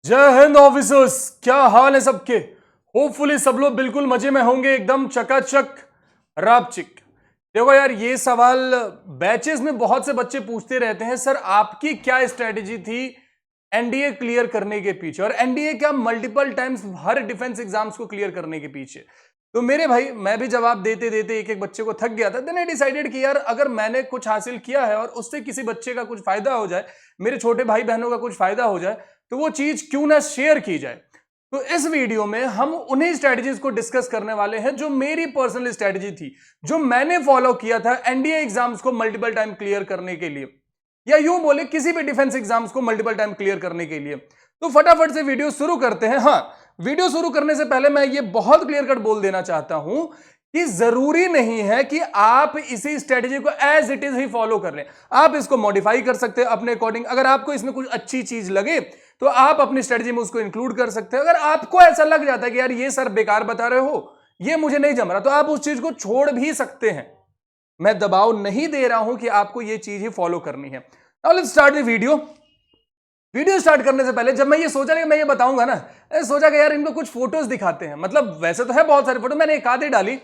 जय हिंद ऑफिसर्स, क्या हाल है सबके। होपफुली सब लोग बिल्कुल मजे में होंगे, एकदम चकाचक रापचिक। देखो यार, ये सवाल बैचेस में बहुत से बच्चे पूछते रहते हैं, सर आपकी क्या स्ट्रेटेजी थी एनडीए क्लियर करने के पीछे, और एनडीए क्या मल्टीपल टाइम्स हर डिफेंस एग्जाम्स को क्लियर करने के पीछे। तो मेरे भाई, मैं भी जवाब देते देते एक एक बच्चे को थक गया था। देन आई डिसाइडेड कि यार अगर मैंने कुछ हासिल किया है और उससे किसी बच्चे का कुछ फायदा हो जाए, मेरे छोटे भाई बहनों का कुछ फायदा हो जाए, तो वो चीज क्यों ना शेयर की जाए। तो इस वीडियो में हम उन्हीं स्ट्रेटजीज को डिस्कस करने वाले हैं जो मेरी पर्सनल स्ट्रेटजी थी, जो मैंने फॉलो किया था एनडीए एग्जाम्स को मल्टीपल टाइम क्लियर करने के लिए, या यूं बोले किसी भी डिफेंस एग्जाम्स को मल्टीपल टाइम क्लियर करने के लिए। तो फटाफट से वीडियो शुरू करते हैं। हाँ, वीडियो शुरू करने से पहले मैं ये बहुत क्लियर कट बोल देना चाहता हूं कि जरूरी नहीं है कि आप इसी स्ट्रेटजी को एज इट इज ही फॉलो कर लें। आप इसको मॉडिफाई कर सकते हैं अपने अकॉर्डिंग। अगर आपको इसमें कुछ अच्छी चीज लगे तो आप अपनी स्ट्रेटजी में उसको इंक्लूड कर सकते हैं। अगर आपको ऐसा लग जाता है कि यार ये सर बेकार बता रहे हो, ये मुझे नहीं जम रहा, तो आप उस चीज को छोड़ भी सकते हैं। मैं दबाव नहीं दे रहा हूं कि आपको ये चीज ही फॉलो करनी है। Now let's start the video. Video start करने से पहले जब मैं ये सोचा कि मैं ये बताऊंगा ना, सोचा कि यार इनको कुछ फोटोज दिखाते हैं। मतलब वैसे तो है बहुत सारी फोटो, मैंने एक आधी डाली।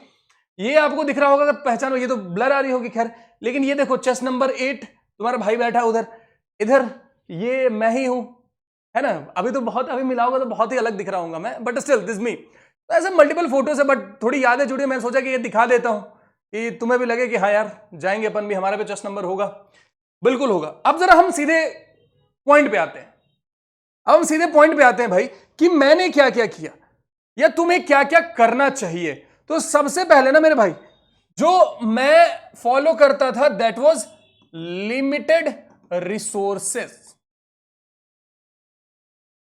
ये आपको दिख रहा होगा, अगर पहचानो, ये तो ब्लर आ रही होगी खैर, लेकिन ये देखो चेस्ट नंबर 8 तुम्हारा भाई बैठा है उधर, इधर ये मैं ही हूं, है ना। अभी तो बहुत, अभी मिला होगा तो बहुत ही अलग दिख रहा हूँ मैं, बट स्टिल दिस मी। तो ऐसे मल्टीपल फोटोज है, बट थोड़ी यादें जुड़ी। मैंने सोचा कि ये दिखा देता हूं कि तुम्हें भी लगे कि हाँ यार जाएंगे अपन भी, हमारा भी चेस्ट नंबर होगा, बिल्कुल होगा। अब जरा हम सीधे पॉइंट पे आते हैं। अब हम सीधे पॉइंट पे आते हैं भाई, कि मैंने क्या क्या किया या तुम्हें क्या क्या करना चाहिए। तो सबसे पहले ना मेरे भाई, जो मैं फॉलो करता था that was limited resources.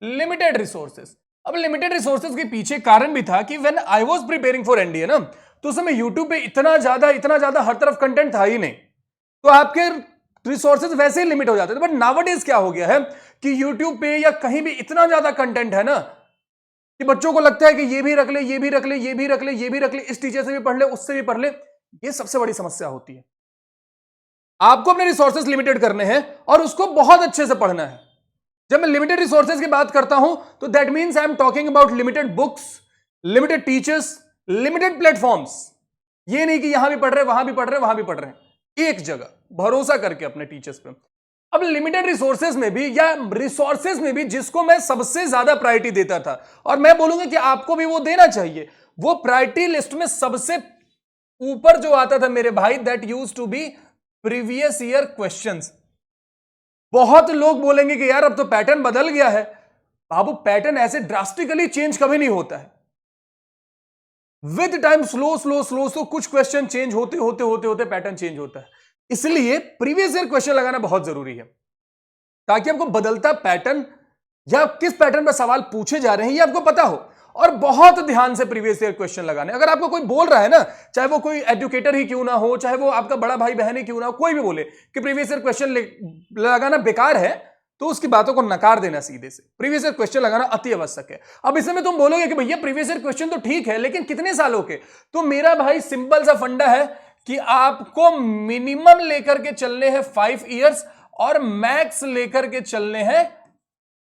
Limited resources. अब लिमिटेड रिसोर्सेस के पीछे कारण भी था कि when I was preparing for NDA ना, तो उस समय यूट्यूब पे इतना ज्यादा हर तरफ कंटेंट था ही नहीं, तो आपके रिसोर्सेज वैसे ही लिमिट हो जाते थे। बट नाउअडेज क्या हो गया है कि यूट्यूब पे या कहीं भी इतना ज्यादा कंटेंट है ना, कि बच्चों को लगता है कि ये भी रख ले, ये भी रख ले, ये भी रख ले, ये भी रख ले, इस टीचर से भी पढ़ ले, उससे भी पढ़ ले। ये सबसे बड़ी समस्या होती है। आपको अपने रिसोर्सेज लिमिटेड करने हैं और उसको बहुत अच्छे से पढ़ना है। जब मैं लिमिटेड रिसोर्सेज की बात करता हूं तो that means I am talking about limited books, limited teachers, limited platforms. ये नहीं कि यहां भी पढ़ रहे, वहां भी पढ़ रहे, वहां भी पढ़ रहे हैं, एक जगह भरोसा करके अपने टीचर्स पे। अब लिमिटेड रिसोर्सेज में भी, या रिसोर्सेज में भी, जिसको मैं सबसे ज्यादा प्रायोरिटी देता था, और मैं बोलूंगा कि आपको भी वो देना चाहिए, वो प्रायोरिटी लिस्ट में सबसे ऊपर जो आता था मेरे भाई, that used to be previous year questions. बहुत लोग बोलेंगे कि यार अब तो पैटर्न बदल गया है। बाबू, पैटर्न ऐसे ड्रास्टिकली चेंज कभी नहीं होता है। With time slow slow slow slow कुछ क्वेश्चन चेंज होते होते होते होते पैटर्न चेंज होता है। इसलिए प्रीवियस ईयर क्वेश्चन लगाना बहुत जरूरी है, ताकि आपको बदलता पैटर्न या किस पैटर्न पर सवाल पूछे जा रहे हैं ये आपको पता हो। और बहुत ध्यान से प्रीवियस ईयर क्वेश्चन लगाने। अगर आपको कोई बोल रहा है ना, चाहे वो कोई एजुकेटर ही क्यों ना हो, चाहे वो आपका बड़ा भाई बहन ही क्यों ना हो, कोई भी बोले कि प्रीवियस ईयर क्वेश्चन लगाना बेकार है, तो उसकी बातों को नकार देना सीधे से। प्रीवियस ईयर क्वेश्चन लगाना अति आवश्यक है। अब इसमें तुम बोलोगे कि भैया प्रीवियस ईयर क्वेश्चन तो ठीक है, लेकिन कितने सालों के? तो मेरा भाई सिंपल सा फंडा है कि आपको मिनिमम लेकर के चलने हैं 5 ईयर्स और मैक्स लेकर के चलने हैं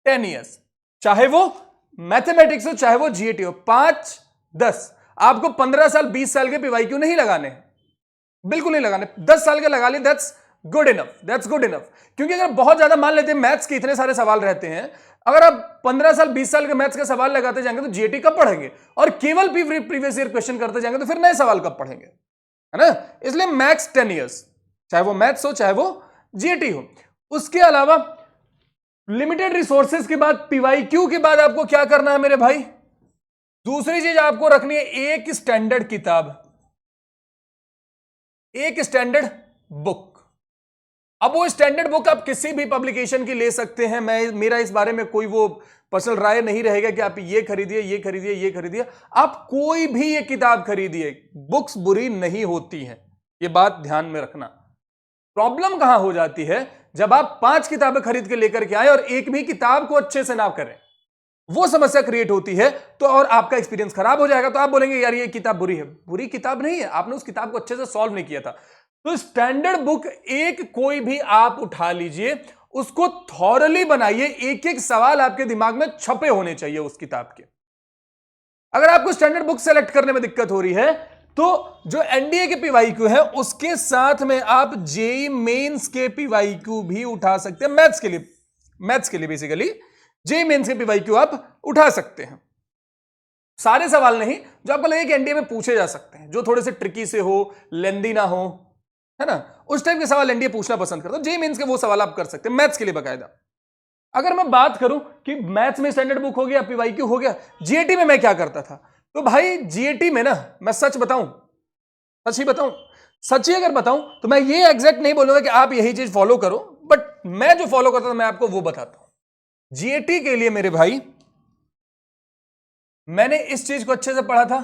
10 ईयर्स। चाहे वो मैथमेटिक्स हो, चाहे वो जीएटी हो, 5 10। आपको 15 साल 20 साल के पीवाईक्यू नहीं लगाने, बिल्कुल नहीं लगाने। 10 साल के लगा लिए, that's good enough, that's good enough. क्योंकि अगर बहुत ज्यादा मान लेते हैं, मैथ्स के इतने सारे सवाल रहते हैं, अगर आप 15 साल 20 साल के मैथ्स के सवाल लगाते जाएंगे तो जीएटी कब पढ़ेंगे? और केवल प्रीवियस ईयर क्वेश्चन करते जाएंगे तो फिर नए सवाल कब पढ़ेंगे, है ना। इसलिए मैक्स 10 ईयर्स, चाहे वो मैथ्स हो चाहे वो जीएटी हो। उसके अलावा लिमिटेड रिसोर्सेज के बाद, पीवाईक्यू के बाद आपको क्या करना है मेरे भाई? दूसरी चीज आपको रखनी है एक स्टैंडर्ड किताब, एक स्टैंडर्ड बुक। अब वो स्टैंडर्ड बुक आप किसी भी पब्लिकेशन की ले सकते हैं। मेरा इस बारे में कोई वो पर्सनल राय नहीं रहेगा कि आप ये खरीदिए, ये खरीदिए, ये खरीदिए। आप कोई भी ये किताब खरीदिए, बुक्स बुरी नहीं होती हैं, ये बात ध्यान में रखना। प्रॉब्लम कहां हो जाती है? जब आप 5 किताबें खरीद के लेकर के आए और एक भी किताब को अच्छे से ना करें, वो समस्या क्रिएट होती है। तो और आपका एक्सपीरियंस खराब हो जाएगा। तो आप बोलेंगे यार ये किताब बुरी है। बुरी किताब नहीं है, आपने उस किताब को अच्छे से सॉल्व नहीं किया था। तो स्टैंडर्ड बुक एक कोई भी आप उठा लीजिए, उसको थॉरली बनाइए, एक एक सवाल आपके दिमाग में छपे होने चाहिए उस किताब के। अगर आपको स्टैंडर्ड बुक सेलेक्ट करने में दिक्कत हो रही है तो जो एनडीए के पीवाईक्यू है उसके साथ में आप जेई मेंस के पीवाईक्यू भी उठा सकते हैं, मैथ्स के लिए बेसिकली जेई मेंस के पीवाईक्यू आप उठा सकते हैं। सारे सवाल नहीं, जो आपको लगे कि एनडीए में पूछे जा सकते हैं, जो थोड़े से ट्रिकी से हो, लेंदी ना हो, है ना, उस टाइप के सवाल एनडीए पूछना पसंद करता है। जेई मेंस के वो सवाल आप कर सकते हैं मैथ्स के लिए बकायदा। अगर मैं बात करूं कि मैथ्स में स्टैंडर्ड बुक हो गया, पीवाईक्यू हो गया, जीएटी में मैं क्या करता था, तो भाई जीएटी में ना मैं सच ही अगर बताऊं तो मैं ये एग्जैक्ट नहीं बोलूंगा कि आप यही चीज फॉलो करो, बट मैं जो फॉलो करता था मैं आपको वो बताता हूं। जीएटी के लिए मेरे भाई मैंने इस चीज को अच्छे से पढ़ा था,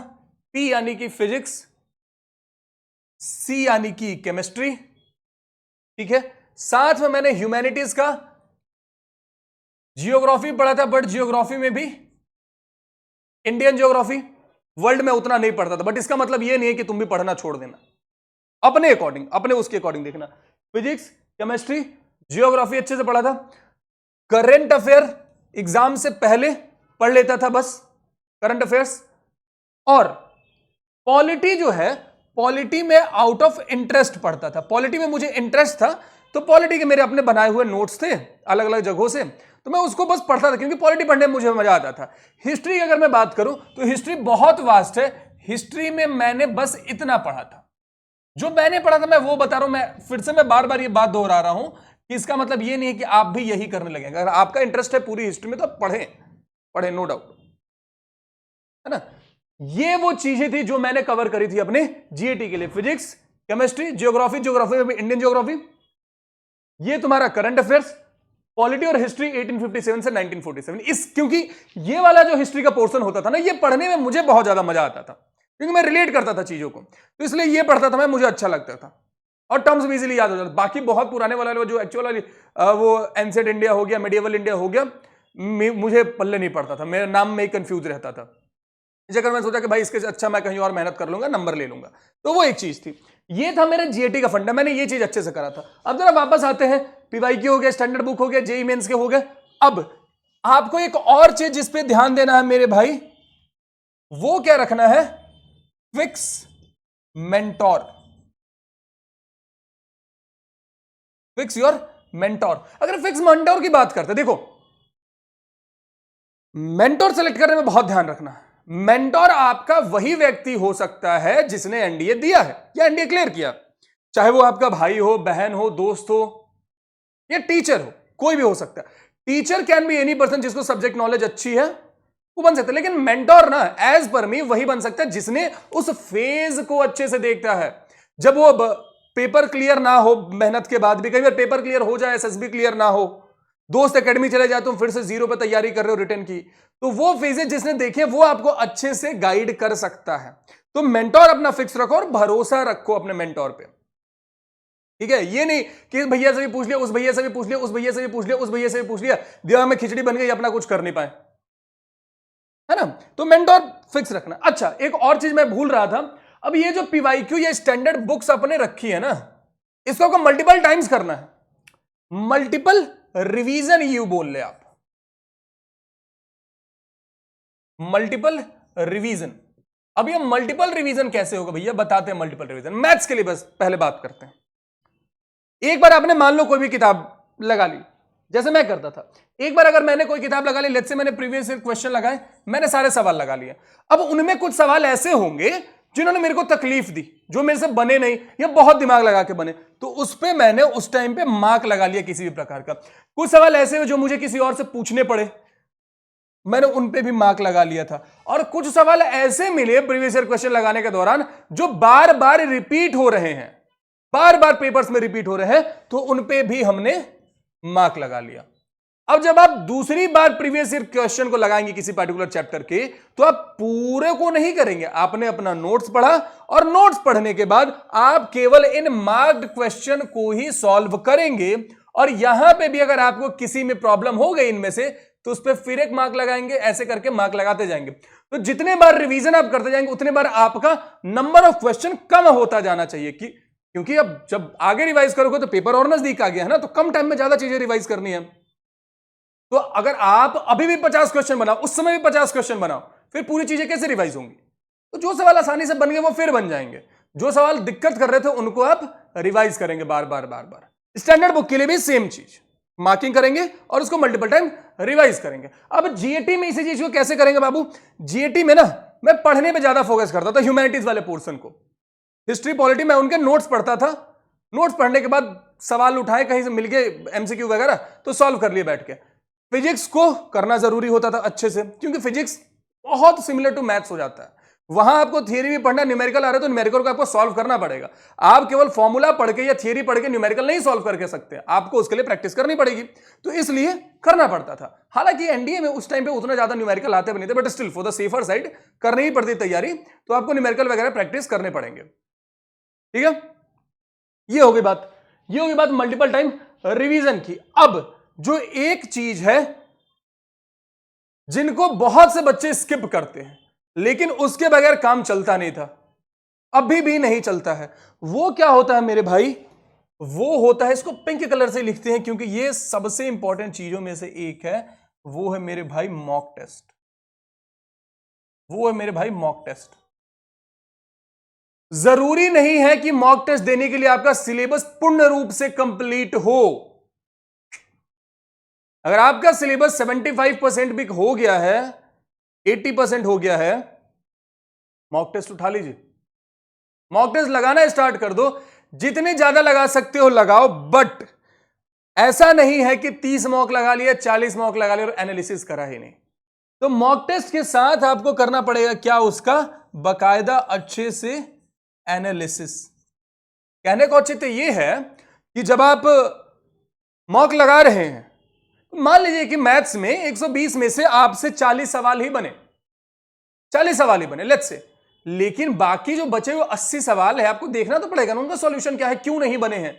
पी यानी कि फिजिक्स, सी यानी कि केमिस्ट्री, ठीक है, साथ में मैंने ह्यूमैनिटीज का जियोग्राफी पढ़ा था, बट जियोग्राफी में भी इंडियन जियोग्राफी, वर्ल्ड में उतना नहीं पढ़ता था, बट इसका मतलब यह नहीं है कि तुम भी पढ़ना छोड़ देना, अपने अकॉर्डिंग, अपने उसके अकॉर्डिंग देखना। फिजिक्स, केमिस्ट्री, जियोग्राफी अच्छे से पढ़ा था। करंट अफेयर एग्जाम से पहले पढ़ लेता था बस, करंट अफेयर्स। और पॉलिटी जो है, पॉलिटी में आउट ऑफ इंटरेस्ट पढ़ता था, पॉलिटी में मुझे इंटरेस्ट था, तो पॉलिटी के मेरे अपने बनाए हुए नोट्स थे अलग अलग जगहों से, तो मैं उसको बस पढ़ता था, क्योंकि पॉलिटी पढ़ने में मुझे मजा आता था। हिस्ट्री की अगर मैं बात करूं तो हिस्ट्री बहुत वास्ट है, हिस्ट्री में मैंने बस इतना पढ़ा था, जो मैंने पढ़ा था मैं वो बता रहा हूं। मैं फिर से बार बार ये बात दोहरा रहा हूं कि इसका मतलब ये नहीं है कि आप भी यही करने लगेंगे। अगर आपका इंटरेस्ट है पूरी हिस्ट्री में तो आप पढ़ें, नो डाउट, है ना। ये वो चीजें थी जो मैंने कवर करी थी अपने जीएटी के लिए, फिजिक्स, केमिस्ट्री, जियोग्राफी में इंडियन जियोग्राफी, ये तुम्हारा करंट अफेयर्स, पॉलिटी और हिस्ट्री 1857 से 1947। क्योंकि ये वाला जो हिस्ट्री का पोर्शन होता था ना, ये पढ़ने में मुझे बहुत ज्यादा मजा आता था, क्योंकि मैं रिलेट करता था चीजों को, तो इसलिए ये पढ़ता था मैं, मुझे अच्छा लगता था और टर्म्स भी इजीली याद हो जाता। बाकी बहुत पुराने वाले जो एक्चुअल वाली वो एंशिएंट इंडिया हो गया, मेडिएवल इंडिया हो गया, मुझे पल्ले नहीं पड़ता था, मेरे नाम में ही कंफ्यूज रहता था। इस जगह मैं सोचा कि भाई इसके अच्छा मैं कहीं और मेहनत कर लूंगा, नंबर ले लूंगा, तो वो एक चीज थी। ये था मेरे जीएटी का फंडा, मैंने ये चीज अच्छे से करा था। अब जरा वापस आते हैं, पीवाईक्यू हो गया, स्टैंडर्ड बुक हो गया, जेईई मेंस के हो गए। अब आपको एक और चीज जिस पे ध्यान देना है मेरे भाई, वो क्या रखना है, fix mentor, fix your mentor. अगर फिक्स मेंटोर की बात करते, देखो मेंटोर सेलेक्ट करने में बहुत ध्यान रखना है। मेंटोर आपका वही व्यक्ति हो सकता है जिसने एनडीए दिया है या एनडीए क्लियर किया, चाहे वो आपका भाई हो, बहन हो, दोस्त हो या टीचर हो, कोई भी हो सकता है। Teacher can be any person जिसको सब्जेक्ट नॉलेज अच्छी है, वो बन सकता है। लेकिन मेंटोर ना एज पर मी वही बन सकता है जिसने उस फेज को अच्छे से देखता है। जब वो पेपर क्लियर ना हो, मेहनत के बाद भी, कई बार पेपर क्लियर हो जाए, एसएसबी क्लियर ना हो, दोस्त एकेडमी चले जाए, तुम फिर से जीरो पे तैयारी कर रहे हो रिटर्न की, तो वो फेजेस जिसने देखे वो आपको अच्छे से गाइड कर सकता है। तो मेंटोर अपना फिक्स रखो और भरोसा रखो अपने मेंटोर पे, ठीक है। ये नहीं कि भैया से भी पूछ लिया, उस भैया से भी पूछ लिया, उस भैया से भी पूछ लिया, उस भैया से भी पूछ लिया, दिमाग में खिचड़ी बन गई, अपना कुछ कर नहीं पाए, है ना। तो मेंटोर फिक्स रखना। अच्छा, एक और चीज मैं भूल रहा था, अब ये जो पीवाईक्यू ये स्टैंडर्ड बुक्स अपने रखी है ना, इसको आपको मल्टीपल टाइम्स करना है, मल्टीपल रिवीजन यू बोल ले आप, मल्टीपल रिवीजन। अब ये मल्टीपल रिवीजन कैसे होगा भैया, बताते हैं मल्टीपल रिवीजन। मैथ्स के लिए बस पहले बात करते हैं। एक बार आपने मान लो कोई भी किताब लगा ली, जैसे मैं करता था, एक बार अगर मैंने कोई किताब लगा ली, लेट्स से मैंने प्रीवियस क्वेश्चन लगाए, मैंने सारे सवाल लगा लिए। अब उनमें कुछ सवाल ऐसे होंगे जिन्होंने मेरे को तकलीफ दी, जो मेरे से बने नहीं या बहुत दिमाग लगा के बने, तो उस पे मैंने उस टाइम पे मार्क लगा लिया किसी भी प्रकार का। कुछ सवाल ऐसे हुए जो मुझे किसी और से पूछने पड़े, मैंने उन पे भी मार्क लगा लिया था। और कुछ सवाल ऐसे मिले प्रीवियस ईयर क्वेश्चन लगाने के दौरान जो बार बार रिपीट हो रहे हैं, बार बार पेपर्स में रिपीट हो रहे हैं, तो उन पे भी हमने मार्क लगा लिया। अब जब आप दूसरी बार प्रीवियस ईयर क्वेश्चन को लगाएंगे किसी पर्टिकुलर चैप्टर के, तो आप पूरे को नहीं करेंगे, आपने अपना नोट्स पढ़ा और नोट्स पढ़ने के बाद आप केवल इन मार्क्ड क्वेश्चन को ही सॉल्व करेंगे। और यहां पे भी अगर आपको किसी में प्रॉब्लम हो गई इनमें से, तो उस पर फिर एक मार्क लगाएंगे, ऐसे करके मार्क लगाते जाएंगे। तो जितने बार रिवीजन आप करते जाएंगे उतने बार आपका नंबर ऑफ क्वेश्चन कम होता जाना चाहिए, कि क्योंकि अब जब आगे रिवाइज करोगे तो पेपर और नजदीक आ गया है ना, तो कम टाइम में ज्यादा चीजें रिवाइज करनी है। तो अगर आप अभी भी 50 क्वेश्चन बनाओ, उस समय भी 50 क्वेश्चन बनाओ, फिर पूरी चीजें कैसे रिवाइज होंगी? तो जो सवाल आसानी से बन गए वो फिर बन जाएंगे, जो सवाल दिक्कत कर रहे थे उनको आप रिवाइज करेंगे बार बार बार बार। स्टैंडर्ड बुक के लिए भी सेम चीज, मार्किंग करेंगे और उसको मल्टीपल टाइम रिवाइज करेंगे। अब जीएटी में इसी चीज को कैसे करेंगे बाबू? जीएटी में ना मैं पढ़ने पे ज्यादा फोकस करता था, ह्यूमैनिटीज वाले पोर्शन को, हिस्ट्री पॉलिटी मैं उनके नोट्स पढ़ता था, नोट्स पढ़ने के बाद सवाल उठाए कहीं से मिल गए एमसीक्यू वगैरह तो सॉल्व कर लिए बैठ के। फिजिक्स को करना जरूरी होता था अच्छे से, क्योंकि फिजिक्स बहुत सिमिलर टू मैथ्स हो जाता है। वहां आपको थियरी भी पढ़ना, न्यूमेरिकल आ रहा है तो न्यूमेरिकल को आपको सॉल्व करना पड़ेगा। आप केवल फॉर्मूला पढ़ के या थियरी पढ़ के न्यूमेरिकल नहीं सॉल्व करके सकते, आपको उसके लिए प्रैक्टिस करनी पड़ेगी, तो इसलिए करना पड़ता था। हालांकि एनडीए में उस टाइम पे उतना ज्यादा न्यूमेरिकल आते भी नहीं थे, but still for the safer side करनी ही पड़ती तैयारी, तो आपको न्यूमेरिकल वगैरह प्रैक्टिस करने पड़ेंगे। ठीक है, ये होगी बात, ये होगी बात मल्टीपल टाइम रिवीजन की। अब जो एक चीज है जिनको बहुत से बच्चे स्किप करते हैं, लेकिन उसके बगैर काम चलता नहीं था, अभी भी नहीं चलता है, वो क्या होता है मेरे भाई? वो होता है, इसको पिंक कलर से लिखते हैं क्योंकि ये सबसे इंपॉर्टेंट चीजों में से एक है, वो है मेरे भाई मॉक टेस्ट। वो है मेरे भाई मॉक टेस्ट। जरूरी नहीं है कि मॉक टेस्ट देने के लिए आपका सिलेबस पूर्ण रूप से कंप्लीट हो। अगर आपका सिलेबस 75% भी हो गया है, 80% हो गया है, मॉक टेस्ट उठा लीजिए, मॉक टेस्ट लगाना स्टार्ट कर दो, जितने ज्यादा लगा सकते हो लगाओ, बट ऐसा नहीं है कि 30 मॉक लगा लिया, 40 मॉक लगा लिया और एनालिसिस करा ही नहीं। तो मॉक टेस्ट के साथ आपको करना पड़ेगा क्या? उसका बकायदा अच्छे से एनालिसिस। कहने का औचित्य यह है कि जब आप मॉक लगा रहे हैं, मान लीजिए कि मैथ्स में 120 में से आपसे 40 सवाल ही बने, 40 सवाल ही बने लेट्स से, लेकिन बाकी जो बचे हुए 80 सवाल है, आपको देखना तो पड़ेगा ना उनका सॉल्यूशन क्या है, क्यों नहीं बने हैं,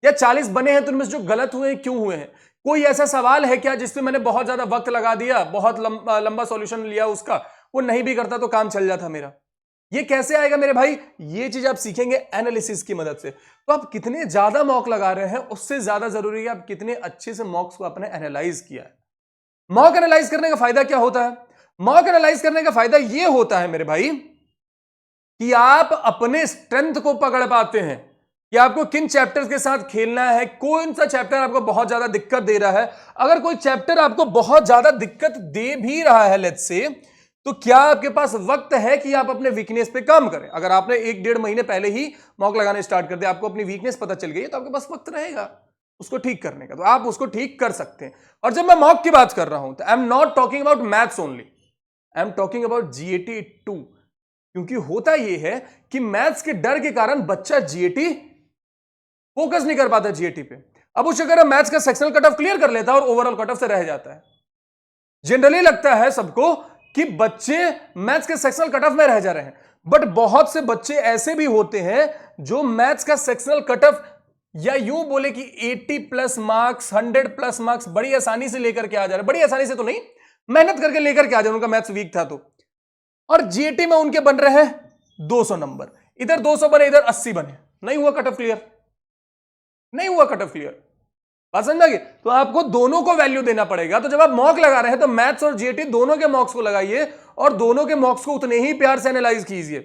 या 40 बने हैं तो उनमें से जो गलत हुए हैं क्यों हुए हैं। कोई ऐसा सवाल है क्या जिसमें मैंने बहुत ज्यादा वक्त लगा दिया, बहुत लंबा सॉल्यूशन लिया उसका, वो नहीं भी करता तो काम चल जाता मेरा। ये कैसे आएगा मेरे भाई? ये चीज आप सीखेंगे एनालिसिस की मदद से। तो आप कितने ज्यादा मॉक लगा रहे हैं उससे ज्यादा जरूरी है आप कितने अच्छे से मॉक्स को आपने एनालाइज किया है। मॉक एनालाइज करने का फायदा क्या होता है? मॉक एनालाइज करने का फायदा यह होता है मेरे भाई कि आप अपने स्ट्रेंथ को पकड़ पाते हैं कि आपको किन चैप्टर्स के साथ खेलना है, कौन सा चैप्टर आपको बहुत ज्यादा दिक्कत दे रहा है। अगर कोई चैप्टर आपको बहुत ज्यादा दिक्कत दे भी रहा है लेट्स से, तो क्या आपके पास वक्त है कि आप अपने वीकनेस पे काम करें? अगर आपने 1-1.5 महीने पहले ही मॉक लगाने स्टार्ट कर दिया, आपको अपनी वीकनेस पता चल गई है, तो आपके पास वक्त रहेगा उसको ठीक करने का, तो आप उसको ठीक कर सकते हैं। और जब मैं मॉक की बात कर रहा हूं तो I am not talking about maths only, I am talking about GAT 2, क्योंकि होता यह है कि मैथ्स के डर के कारण बच्चा जीएटी फोकस नहीं कर पाता जीएटी पे। अब उस अगर मैथ्स का सेक्शनल कट ऑफ क्लियर कर लेता है और ओवरऑल कट ऑफ से रह जाता है। जनरली लगता है सबको कि बच्चे मैथ्स के सेक्शनल कट ऑफ में रह जा रहे हैं, बट बहुत से बच्चे ऐसे भी होते हैं जो मैथ्स का सेक्शनल कट ऑफ, या यूं बोले कि 80+ मार्क्स, 100+ मार्क्स बड़ी आसानी से लेकर के आ जा रहे हैं। बड़ी आसानी से तो नहीं, मेहनत करके लेकर के आ जाए, उनका मैथ्स वीक था तो। और जीएटी में उनके बन रहे हैं 200 नंबर, इधर 200 बने, इधर 80 बने, नहीं हुआ कट ऑफ क्लियर, नहीं हुआ कट ऑफ क्लियर। बात समझ में आ गई? तो आपको दोनों को वैल्यू देना पड़ेगा। तो जब आप मॉक लगा रहे हैं तो मैथ्स और जीएटी दोनों के मॉक्स को लगाइए और दोनों के मॉक्स को उतने ही प्यार से एनालाइज कीजिए।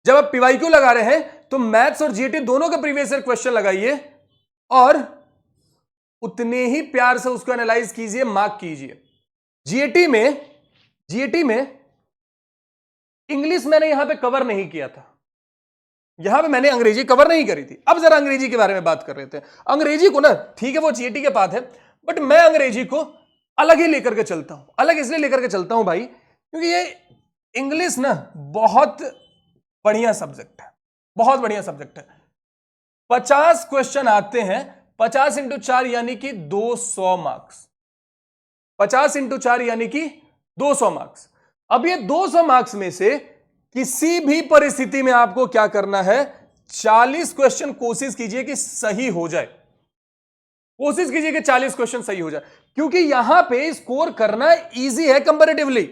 जब आप पीवाईक्यू लगा रहे हैं तो मैथ्स और जीएटी दोनों के प्रीवियस ईयर क्वेश्चन लगाइए और उतने ही प्यार से उसको एनालाइज कीजिए, मार्क कीजिए। जीएटी में इंग्लिश मैंने यहां पे कवर नहीं किया था, यहां पे मैंने अंग्रेजी कवर नहीं करी थी। अब जरा अंग्रेजी के बारे में बात कर रहे थे। अंग्रेजी को ना, ठीक है वो जीएटी के पास है, बट मैं अंग्रेजी को अलग ही लेकर के चलता हूं। अलग इसलिए लेकर के चलता हूं भाई क्योंकि ये इंग्लिश ना बहुत बढ़िया सब्जेक्ट है, बहुत बढ़िया सब्जेक्ट है। 50 क्वेश्चन आते हैं, 50 × 4 यानी कि 200 मार्क्स, 50 × 4 यानी कि 200 मार्क्स। अब ये 200 मार्क्स में से किसी भी परिस्थिति में आपको क्या करना है, 40 क्वेश्चन कोशिश कीजिए कि सही हो जाए, कोशिश कीजिए कि 40 क्वेश्चन सही हो जाए, क्योंकि यहां पे स्कोर करना इजी है कंपैरेटिवली,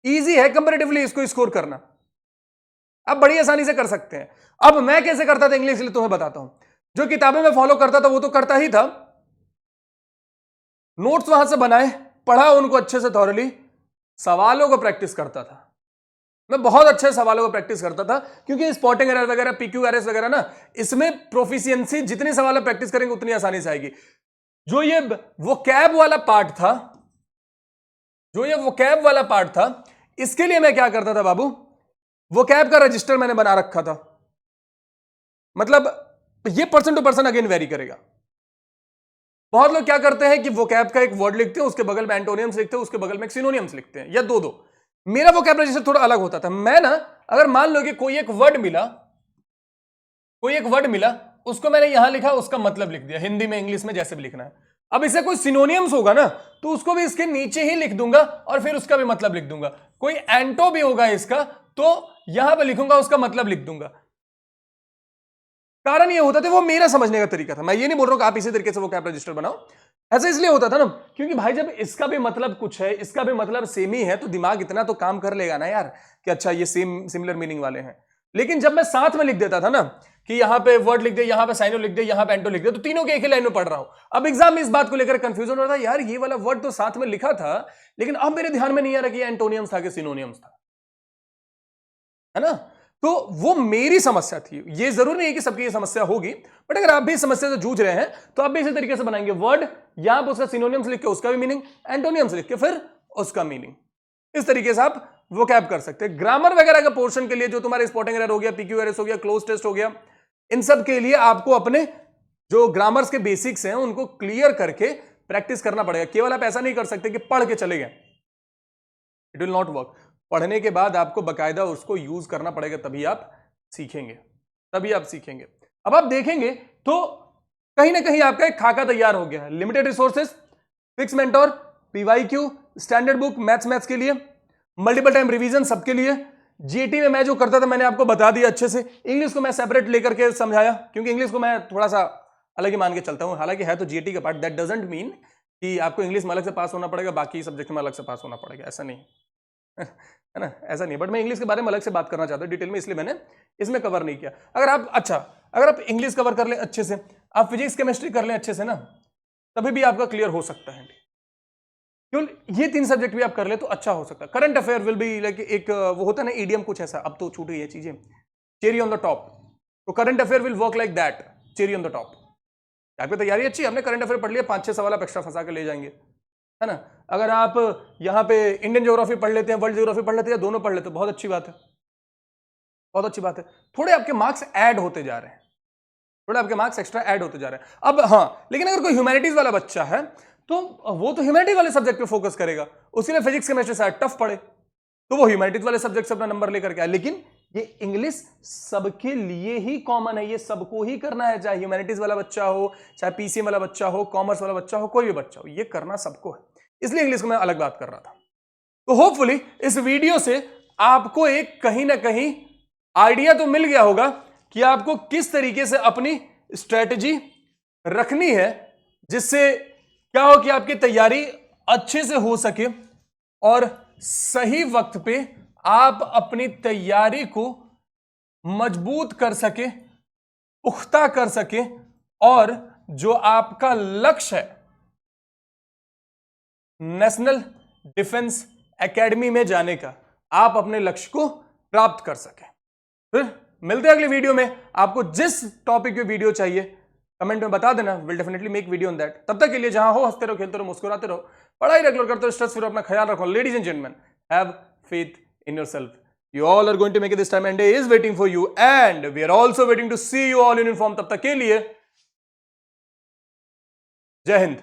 इजी है कंपैरेटिवली इसको स्कोर करना। आप बड़ी आसानी से कर सकते हैं। अब मैं कैसे करता था इंग्लिश के लिए तुम्हें बताता हूं। जो किताबें मैं फॉलो करता था वो तो करता ही था, नोट्स वहां से बनाए, पढ़ा उनको अच्छे से थॉरली, सवालों को प्रैक्टिस करता था। मैं बहुत अच्छे सवालों को प्रैक्टिस करता था, क्योंकि स्पॉटिंग एरर वगैरह, पीक्यू एरर्स वगैरह ना, इसमें प्रोफिशिएंसी जितने सवाल प्रैक्टिस करेंगे उतनी आसानी से आएगी। जो ये वोकैब वाला पार्ट था, इसके लिए मैं क्या करता था बाबू, वोकैब का रजिस्टर मैंने बना रखा था। मतलब ये person to person again vary करेगा। बहुत लोग क्या करते हैं कि वोकैब का एक वर्ड लिखते हैं, उसके बगल में एंटोनियम्स लिखते हैं, उसके बगल में सिनोनियम्स लिखते हैं, या दो। मेरा वोकैब रजिस्टर थोड़ा अलग होता था। मैं ना, अगर मान लो कि कोई एक वर्ड मिला, उसको मैंने यहां लिखा, उसका मतलब लिख दिया, हिंदी में इंग्लिश में जैसे भी लिखना है। अब इसे कोई सिनोनियम्स होगा ना, तो उसको भी इसके नीचे ही लिख दूंगा और फिर उसका भी मतलब लिख दूंगा। कोई एंटो भी होगा इसका, तो यहां पर लिखूंगा, उसका मतलब लिख दूंगा। कारण ये होता था, वो मेरा समझने का तरीका था। मैं ये नहीं बोल रहा हूं कि आप इसी तरीके से वोकैब रजिस्टर बनाओ। ऐसा इसलिए होता था ना, क्योंकि भाई जब इसका भी मतलब कुछ है, इसका भी मतलब सेम ही है, तो दिमाग इतना तो काम कर लेगा ना यार, कि अच्छा ये सिमिलर मीनिंग वाले हैं। लेकिन जब मैं साथ में लिख देता था ना, कि यहां पे वर्ड लिख दे, यहां पे साइनो लिख दे, यहां पे एंटो लिख दे, तो तीनों के एक ही लाइन में पढ़ रहा हूं। अब एग्जाम में इस बात को लेकर कंफ्यूजन हो रहा था, यार ये वाला वर्ड तो साथ में लिखा था, लेकिन अब मेरे ध्यान में नहीं आ रहा कि एंटोनियम्स था कि सिनोनियम्स था, है ना। तो वो मेरी समस्या थी। ये जरूरी नहीं कि सबकी ये समस्या होगी, बट अगर आप भी इस समस्या से जूझ रहे हैं तो आप भी इसी तरीके से बनाएंगे। वर्ड यहां पर उसका सिनोनियम्स लिख के उसका भी मीनिंग, एंटोनियम्स लिख के फिर उसका मीनिंग। इस तरीके से आप वोकैब कर सकते हैं। ग्रामर वगैरह का पोर्शन के लिए जो तुम्हारे स्पॉटिंग एरर हो गया, पीक्यू एरर्स हो गया, क्लोज टेस्ट हो गया, इन सब के लिए आपको अपने जो ग्रामर्स के बेसिक्स हैं उनको क्लियर करके प्रैक्टिस करना पड़ेगा। केवल आप ऐसा नहीं कर सकते कि पढ़ के चले गए, इट विल नॉट वर्क। पढ़ने के बाद आपको बकायदा उसको यूज करना पड़ेगा, तभी आप सीखेंगे। अब आप देखेंगे तो कहीं ना कहीं आपका एक खाका तैयार हो गया है। Limited resources, fix mentor, PYQ, standard book maths के लिए, मल्टीपल टाइम रिवीजन सबके लिए। जीटी में मैं जो करता था मैंने आपको बता दिया अच्छे से। इंग्लिश को मैं सेपरेट लेकर के समझाया, क्योंकि इंग्लिश को मैं थोड़ा सा अलग ही मान के चलता हूं। हालांकि है तो जीटी का पार्ट, दैट डजंट मीन कि आपको इंग्लिश में अलग से पास होना पड़ेगा, बाकी सब्जेक्ट में अलग से पास होना पड़ेगा, ऐसा नहीं है ना, ऐसा नहीं। बट मैं इंग्लिश के बारे में अलग से बात करना चाहता हूं डिटेल में, इसलिए मैंने इसमें कवर नहीं किया। अगर आप इंग्लिश कवर कर लें अच्छे से, आप फिजिक्स केमिस्ट्री कर लें अच्छे से ना, तभी भी आपका क्लियर हो सकता है। क्यों, ये 3 सब्जेक्ट भी आप कर ले तो अच्छा हो सकता है। Current affair will be like एक वो होता है ना ईडियम कुछ ऐसा, अब तो छूट गई है चीजें, चेरी ऑन द टॉप। तो current affair will work like that, cherry on the top. आपकी तैयारी अच्छी है, हमने करंट अफेयर पढ़ लिया, 5-6 सवाल आप एक्स्ट्रा फंसा के ले जाएंगे, है ना। अगर आप यहाँ पे इंडियन ज्योग्राफी पढ़ लेते हैं, वर्ल्ड ज्योग्राफी पढ़ लेते हैं, दोनों पढ़ लेते हैं, बहुत अच्छी बात है, बहुत अच्छी बात है। थोड़े आपके मार्क्स ऐड होते जा रहे हैं, थोड़े आपके मार्क्स एक्स्ट्रा ऐड होते जा रहे हैं। अब हाँ, लेकिन अगर कोई ह्यूमैनिटीज वाला बच्चा है तो वो तो ह्यूमैनिटीज वाले सब्जेक्ट पे फोकस करेगा, उसके लिए फिजिक्स केमिस्ट्री शायद टफ पड़े, तो वो ह्यूमैनिटीज वाले सब्जेक्ट से अपना नंबर लेकर के आए। लेकिन ये इंग्लिश सबके लिए ही कॉमन है, ये सबको ही करना है, चाहे ह्यूमैनिटीज वाला बच्चा हो, चाहे पीसीएम वाला बच्चा हो, कॉमर्स वाला बच्चा हो, कोई भी बच्चा हो, ये करना सबको है। इसलिए इंग्लिश को मैं अलग बात कर रहा था। तो होपफुली इस वीडियो से आपको एक कहीं ना कहीं आइडिया तो मिल गया होगा कि आपको किस तरीके से अपनी स्ट्रेटजी रखनी है, जिससे क्या हो कि आपकी तैयारी अच्छे से हो सके और सही वक्त पे आप अपनी तैयारी को मजबूत कर सके, पुख्ता कर सके, और जो आपका लक्ष्य है नेशनल डिफेंस एकेडमी में जाने का, आप अपने लक्ष्य को प्राप्त कर सके। फिर मिलते हैं अगले वीडियो में। आपको जिस टॉपिक पे वीडियो चाहिए कमेंट में बता देना, will definitely make video on that. तब तक के लिए जहां हो हंसते रहो, खेलते रहो, मुस्कुराते रहो, पढ़ाई रेगुलर करते रहो, स्ट्रेस फ्री रहो, अपना ख्याल रखो। Ladies and gentleman, have faith in yourself, you all are going to make it this time and day is waiting for you and we are also waiting to see you all in uniform. तब तक के लिए जय हिंद।